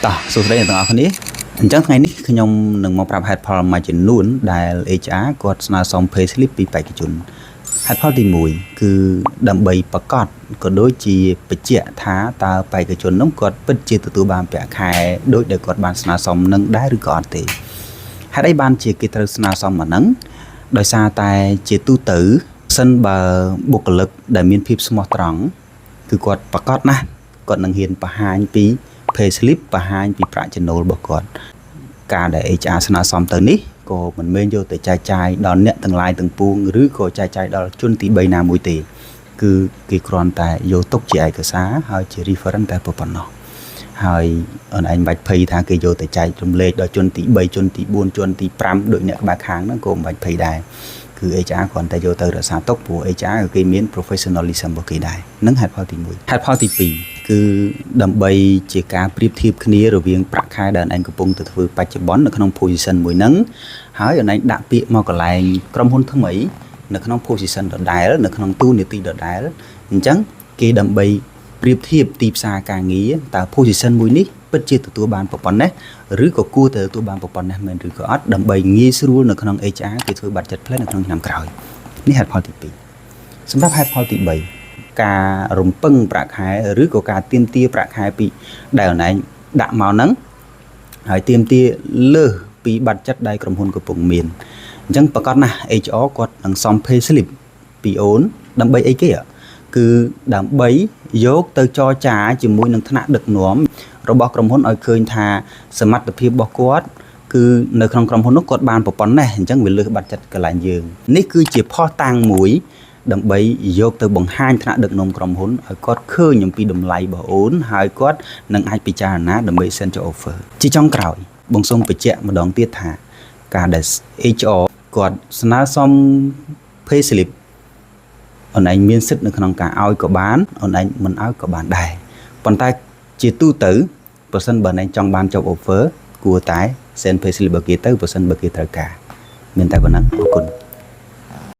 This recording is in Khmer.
តោះសួស្តីអ្នកទាំងអស់គ្នាអញ្ចឹងថ្ងៃនេះខ្ញុំនឹងមកប្រាប់ហេតុផលមួយចំនួនដែល HR គាត់ស្នើសុំ pay slip ពីបេក្ខជនហេតុផលទី1គឺដើម្បីប្រកាសក៏ដូចជាបញ្ជាក់ថាតើបេក្ខជននោះគាត់ពិតជាទទួលបានប្រាក់ខែដូចដែលគាត់បានស្នើសុំនឹងដែរឬក៏អត់ទេហេតុអីបានជាគេត្រូវស្នើសុំអាហ្នឹងដោយសារតែជាទូទៅសិនបើបុគ្គលិកដែលមានភាពស្មោះត្រង់គឺគាត់ប្រកាសណាស់គាត់នឹងហ៊ានបង្ហាញពី pay slip បង្ហាញពីប្រាក់ចំណូលរបស់គាត់ការដែល HR ស្នើសុំទៅនេះក៏មិនមែនយកទៅចែកចាយដល់អ្នកទាំងឡាយទាំងពួងឬក៏ចែកចាយដល់ជនទី3ណាមួយទេគឺគេគ្រាន់តែយកទុកជាឯកសារហើយជា reference តែប៉ុណ្ណោះហើយអូនឯងមិនបាច់ភ័យថាគេយកទៅចែករំលែកដល់ជនទី3ជនទី4ជនទី5ដូចអ្នកក្បែរខាងហ្នឹងក៏មិនបាច់ភ័យដែរគឺ HR គ្រាន់តែយកទៅរក្សាទុកព្រោះ HR គេមាន professionalism របស់គេដែរហ្នឹងហេតុផលទី1ហេតុផលទី2គឺដើម្បីជាការប្រៀបធៀបគ្នារវាងប្រាក់ខែដែលឯងកំពុងទៅធ្វើបច្ចុប្បន្ននៅក្នុង position មួយហ្នឹងហើយឯងដាក់ពាក្យមកកន្លែងក្រុមហ៊ុនថ្មីនៅក្នុង position ដដែលនៅក្នុងទូនាទីដដែលអញ្ចឹងគេដើម្បីប្រៀបធៀបទីផ្សារការងារតើ position មួយនេះពិតជាទទួលបានប៉ុណ្ណេះឬក៏គួរតែទទួលបានប៉ុណ្ណេះមែនឬក៏អត់ដើម្បីងាយស្រួលនៅក្នុង HR គេធ្វើ budget plan នៅក្នុងឆ្នាំក្រោយនេះហេតុផលទី2សម្រាប់ហេតុផលទី3ការរំពឹងប្រាក់ខែឬក៏ការទាមទារប្រាក់ខែពីដែលអូនឯងដាក់មកហ្នឹងហើយទាមទារលើសពីបាត់ចិត្តដែលក្រុមហ៊ុនកំពុងមានអញ្ចឹងប្រកាសណាស់ HR គាត់នឹងសំ pay slip ពីអូនដើម្បីអីគេគឺដើម្បីយកទៅចរចាជាមួយនឹងថ្នាក់ដឹកនាំរបស់ក្រុមហ៊ុនឲ្យឃើញថាសមត្ថភាពរបស់គាត់គឺនៅក្នុងក្រុមហ៊ុននោះគាត់បានប៉ុណ្ណេះអញ្ចឹងវាលើសបាត់ចិត្តកន្លែងយើងនេះគឺជាផុសតាំងមួយដើម្បីយកទៅបង្ហាញថ្នាក់ដឹកនាំក្រុមហ៊ុនឲ្យគាត់ឃើញអំពីតម្លៃរបស់អូនហើយគាត់នឹងអាចពិចារណាដើម្បី send ចូល offer ជាចុងក្រោយបងសូមបញ្ជាក់ម្ដងទៀតថាការដែល HR គាត់ស្នើសុំ pay slip អូនឯងមានសិទ្ធិនៅក្នុងការឲ្យក៏បានអូនឯងមិនឲ្យក៏បានដែរប៉ុន្តែជាទូទៅប្រសិនបើឯងចង់បាន job offer គួរតែ send pay slip របស់គេទៅប្រសិនបើគេត្រូវការមានតែប៉ុណ្ណឹងអរគុណ